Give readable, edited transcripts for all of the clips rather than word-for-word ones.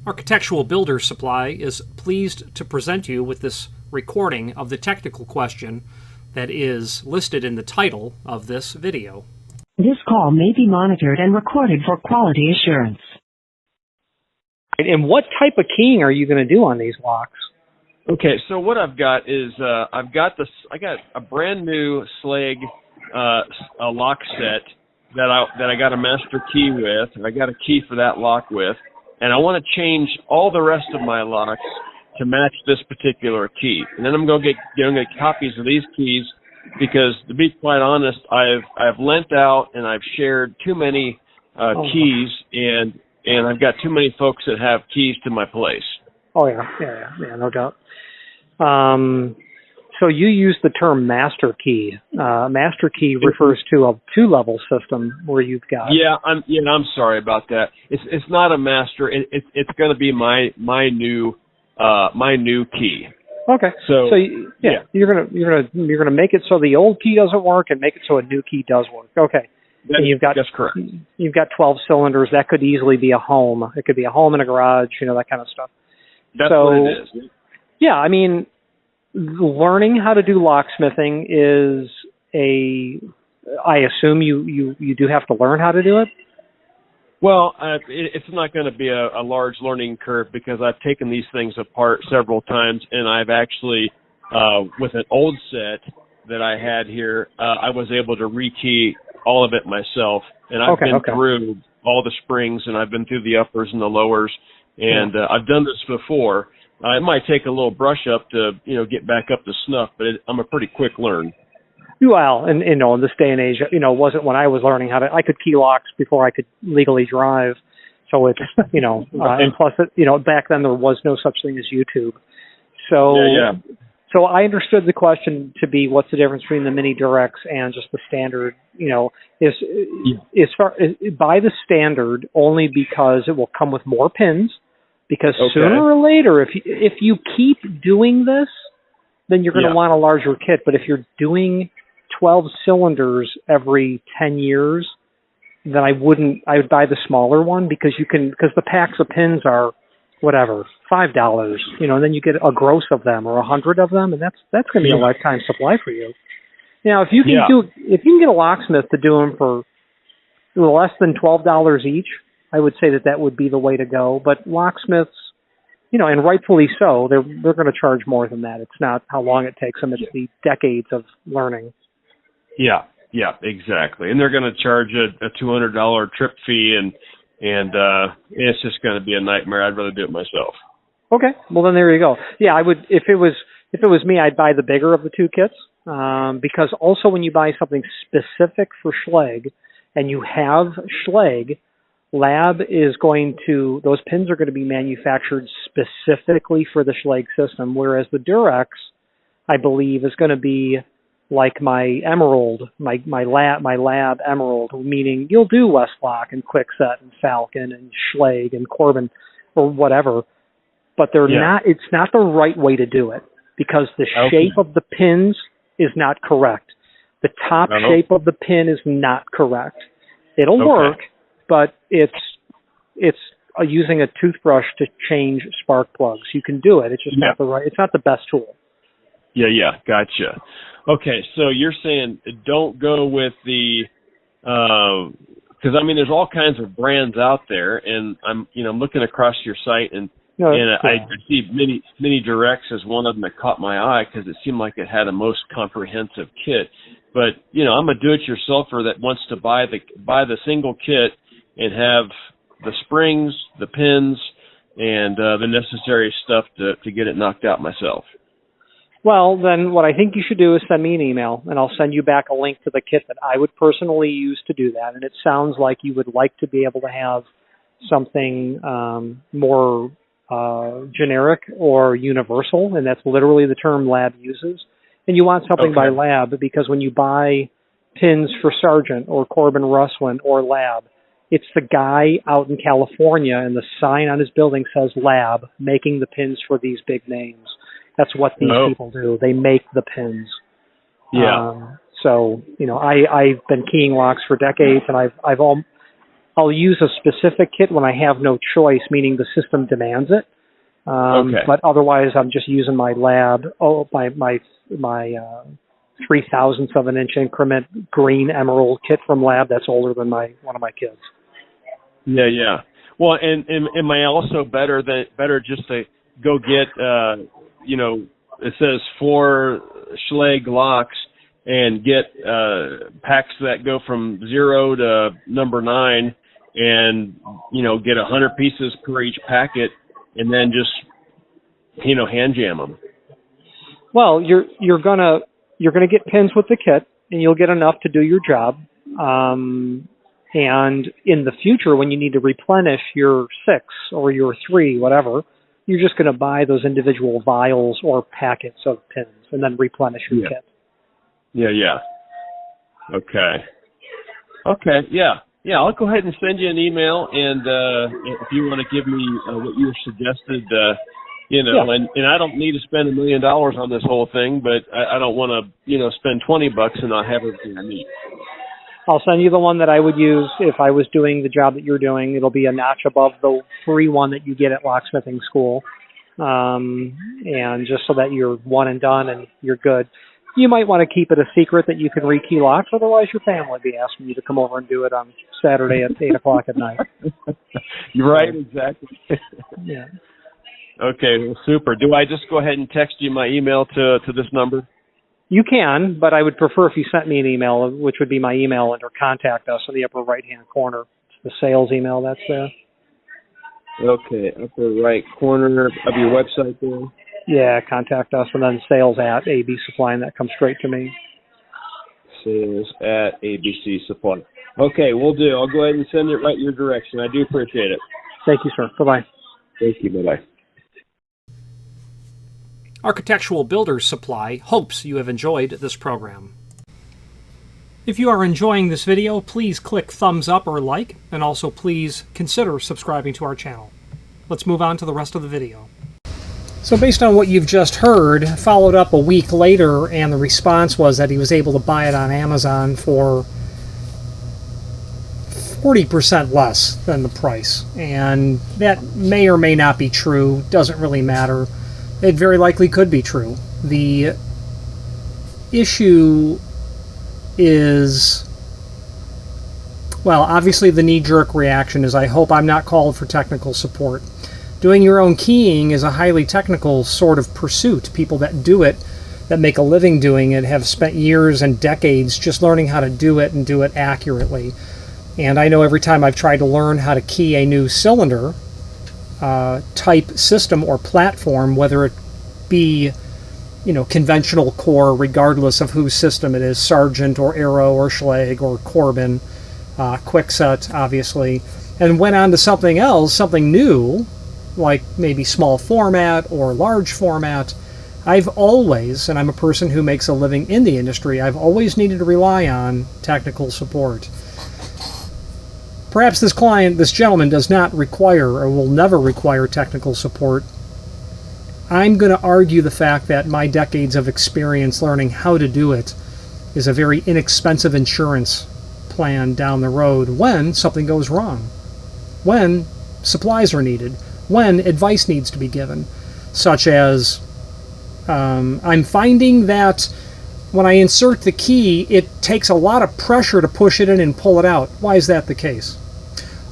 Architectural Builder's Supply is pleased to present you with this recording of the technical question that is listed in the title of this video. This call may be monitored and recorded for quality assurance. And what type of keying are you going to do on these locks? Okay, so what I've got is I got a brand new Schlage a lock set that I got a master key with, and I got a key for that lock with, and I want to change all the rest of my locks to match this particular key. And then I'm going to get copies of these keys because, to be quite honest, I've lent out and I've shared too many keys, and I've got too many folks that have keys to my place. Oh yeah, no doubt. So you use the term master key. Master key refers to a two-level system where you've got. I'm sorry about that. It's not a master. It's going to be my new key. Okay. So you're gonna make it so the old key doesn't work and make it so a new key does work. Okay. That's correct. You've got 12 cylinders. That could easily be a home. It could be a home and a garage. That kind of stuff. That's what it is. Yeah, I mean, learning how to do locksmithing is I assume you do have to learn how to do it? Well, it's not going to be a large learning curve because I've taken these things apart several times, and I've actually, with an old set that I had here, I was able to rekey all of it myself, and I've been through all the springs, and I've been through the uppers and the lowers, and I've done this before. It might take a little brush up to, get back up to snuff, but I'm a pretty quick learn. Well, and in this day and age, it wasn't when I was learning I could key locks before I could legally drive. So it's, and plus, back then there was no such thing as YouTube. So, So I understood the question to be what's the difference between the mini Durex and just the standard, as far by the standard only because it will come with more pins. Because sooner or later, if you keep doing this, then you're going to want a larger kit. But if you're doing 12 cylinders every 10 years, then I would buy the smaller one because the packs of pins are whatever, $5, and then you get a gross of them or 100 of them, and that's going to be a lifetime supply for you. Now, if you can get a locksmith to do them for less than $12 each, I would say that would be the way to go. But locksmiths, and rightfully so, they're going to charge more than that. It's not how long it takes them; it's the decades of learning. Yeah, exactly. And they're going to charge a $200 trip fee, and it's just going to be a nightmare. I'd rather do it myself. Okay, well then there you go. Yeah, I would if it was me, I'd buy the bigger of the two kits because also when you buy something specific for Schlage and you have Schlage. Lab is those pins are going to be manufactured specifically for the Schlage system, whereas the Durex, I believe, is going to be like my Emerald, my Lab Emerald, meaning you'll do Westlock and Kwikset and Falcon and Schlage and Corbin or whatever, but it's not the right way to do it because the shape of the pins is not correct. The top shape of the pin is not correct. It'll work. But it's using a toothbrush to change spark plugs. You can do it. It's just not it's not the best tool. Yeah, gotcha. Okay, so you're saying don't go with the because there's all kinds of brands out there, and I'm looking across your site and I see Mini Durex as one of them that caught my eye because it seemed like it had a most comprehensive kit. But I'm a do-it-yourselfer that wants to buy the single kit and have the springs, the pins, and the necessary stuff to get it knocked out myself. Well, then what I think you should do is send me an email, and I'll send you back a link to the kit that I would personally use to do that. And it sounds like you would like to be able to have something more generic or universal, and that's literally the term Lab uses. And you want something by Lab because when you buy pins for Sargent or Corbin Russwin or Lab, it's the guy out in California and the sign on his building says Lab, making the pins for these big names. That's what these people do. They make the pins. Yeah. So, I've been keying locks for decades, and I'll use a specific kit when I have no choice, meaning the system demands it. Okay. But otherwise, I'm just using my lab. My 3/1000th of an inch increment green emerald kit from lab that's older than one of my kids. Yeah. Well, and am I also better just to go get it says 4 Schlage locks and get packs that go from 0 to number 9, and get 100 pieces per each packet, and then just hand jam them. Well, you're gonna get pins with the kit, and you'll get enough to do your job. And in the future, when you need to replenish your 6 or your 3, whatever, you're just going to buy those individual vials or packets of pins and then replenish your kit. Yeah. Okay. Yeah. I'll go ahead and send you an email, and if you want to give me what you suggested, and I don't need to spend $1 million on this whole thing, but I don't want to, spend $20 and not have everything I need. I'll send you the one that I would use if I was doing the job that you're doing. It'll be a notch above the free one that you get at locksmithing school. And just so that you're one and done and you're good. You might want to keep it a secret that you can rekey locks, otherwise your family will be asking you to come over and do it on Saturday at 8 o'clock at night. You're right, exactly. Yeah. Okay, well, super. Do I just go ahead and text you my email to this number? You can, but I would prefer if you sent me an email, which would be my email under Contact Us in the upper right-hand corner. It's the sales email that's there. Okay, upper right corner of your website there. Yeah, Contact Us, and then sales at ABC Supply, and that comes straight to me. Sales at ABC Supply. Okay, we'll do. I'll go ahead and send it right your direction. I do appreciate it. Thank you, sir. Bye-bye. Thank you. Bye-bye. Architectural Builders Supply hopes you have enjoyed this program. If you are enjoying this video, please click thumbs up or like, and also please consider subscribing to our channel. Let's move on to the rest of the video. So based on what you've just heard, followed up a week later, and the response was that he was able to buy it on Amazon for 40% less than the price. And that may or may not be true, doesn't really matter. It very likely could be true. The issue is, well, obviously the knee-jerk reaction is I hope I'm not called for technical support. Doing your own keying is a highly technical sort of pursuit. People that do it, that make a living doing it, have spent years and decades just learning how to do it and do it accurately. And I know every time I've tried to learn how to key a new cylinder type system or platform, whether it be conventional core, regardless of whose system it is, Sargent or Arrow or Schlage or Corbin, Kwikset, obviously, and went on to something else, something new, like maybe small format or large format, I've always, and I'm a person who makes a living in the industry, I've always needed to rely on technical support. Perhaps this gentleman does not require or will never require technical support. I'm going to argue the fact that my decades of experience learning how to do it is a very inexpensive insurance plan down the road when something goes wrong, when supplies are needed, when advice needs to be given, such as I'm finding that when I insert the key, it takes a lot of pressure to push it in and pull it out. Why is that the case?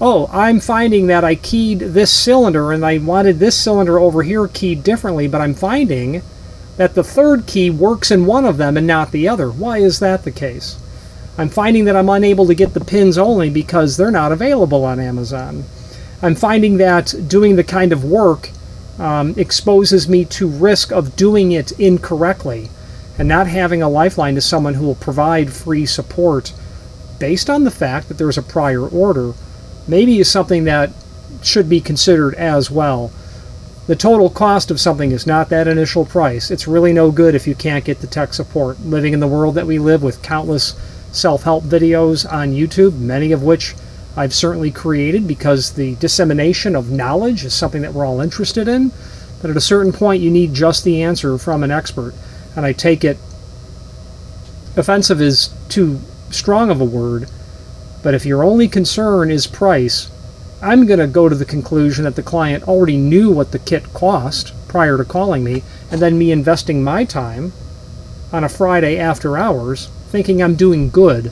Oh, I'm finding that I keyed this cylinder and I wanted this cylinder over here keyed differently, but I'm finding that the third key works in one of them and not the other. Why is that the case? I'm finding that I'm unable to get the pins only because they're not available on Amazon. I'm finding that doing the kind of work exposes me to risk of doing it incorrectly and not having a lifeline to someone who will provide free support based on the fact that there's a prior order maybe is something that should be considered as well. The total cost of something is not that initial price. It's really no good if you can't get the tech support. Living in the world that we live with countless self-help videos on YouTube, many of which I've certainly created because the dissemination of knowledge is something that we're all interested in. But at a certain point, you need just the answer from an expert. And I take it, offensive is too strong of a word, But if your only concern is price, I'm going to go to the conclusion that the client already knew what the kit cost prior to calling me, and then me investing my time on a Friday after hours thinking I'm doing good.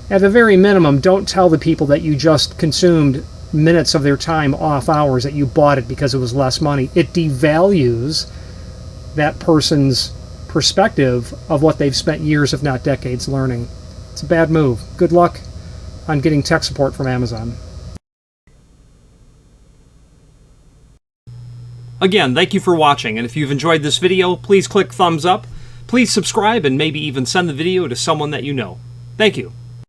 At the very minimum, don't tell the people that you just consumed minutes of their time off hours, that you bought it because it was less money. It devalues that person's perspective of what they've spent years, if not decades, learning. It's a bad move. Good luck on getting tech support from Amazon. Again, thank you for watching, and if you've enjoyed this video, please click thumbs up. Please subscribe and maybe even send the video to someone that you know. Thank you.